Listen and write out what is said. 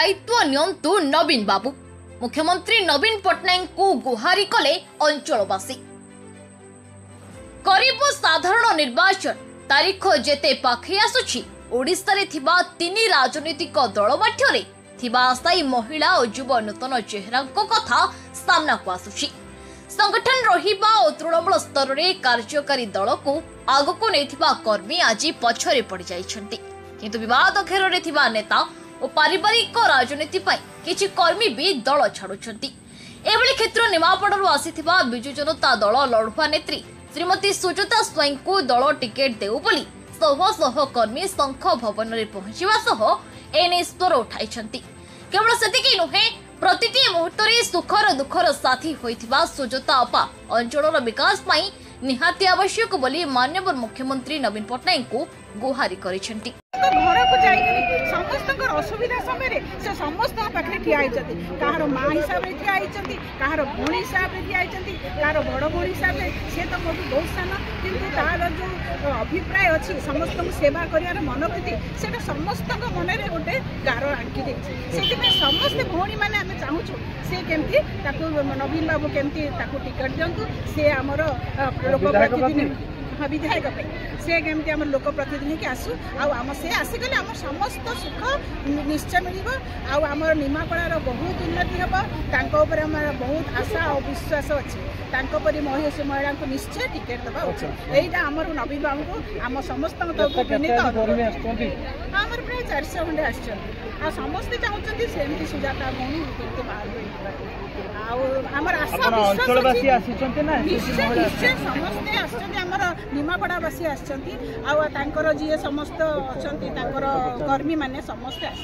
दायित्व नियंतु नवीन बाबू। मुख्यमंत्री नवीन पट्टनायक को गुहारी कले अंचलवासी। करिब साधारण निर्वाचन तारीख जेते पाखे आसुछि ओडिशा रे थिबा तीन राजनीतिक दल मध्यरे थिबा अस्थायी महिला और युव नूतन चेहरा कथा सामना को आसुछि। संगठन रहिबा और तृणमूल स्तर रे कार्यकारी दल को आगको नेथिबा कर्मी आज पछरे पड़ जाइछन्ति, किंतु विवाद घेर रे थिबा नेता और पारिवारिक राजनीति पई किछि कर्मी भी दल छाडुछन्ति। एभली क्षेत्र निमापड़ारु आसीथिबा बिजु जनता दल लड़ुआ नेत्री श्रीमती सुजाता स्वाई को दल टिकेट देउ बोली शह शह कर्मी शंख भवन रे पहुंचवा सह एने स्वर उठाइछन्ति। केवल सेतिकी नुहे, प्रतिटी मुहूर्त रे सुखर दुखर साथी होइथिबा सुजाता अपा अंचलर विकास पई निहाती आवश्यक बोली माननीय मुख्यमंत्री नवीन पट्टनायक को गुहारी करिसेंति। घर को जाइए समस्त असुविधा समय से समस्त पाखे ठिया होती, कहार माँ हिसाब से ठिया होती, कहार भौणी हिसाब से ठिया होती, कहार बड़ भौणी हिसाब से सी तो मोटू बहुत सान, किंतु तार जो अभिप्राय अच्छी समस्त को सेवा कर मनोवृत्ति से समस्त मन में गोटे गार आंकी देती। समस्ते भौणी मैंने आम चाहूँ सी केमती नवीन बाबू केमती टिकट दिंतु, सी आमर लोक प्रतिनिधि विधायक से केमती आम लोक प्रतिनिधि की आसू आम से आसिकले आम समस्त सुख निश्चय मिल आम निमापड़ार बहुत उन्नति हम आम बहुत आशा और विश्वास अच्छी परी महिला को निश्चय टिकेट दबा उचित। यहीटा आम नवीन बाबू को आम समस्त आमर प्राय 400 खंडे आ समस्ते चाहते सेमती सुजाता भौणी केमती बाहर आमर आशा विश्वास निश्चय समस्ते आमर निमापड़ावासी आसर जी समस्त अच्छा कर्मी मैंने समस्ते आस।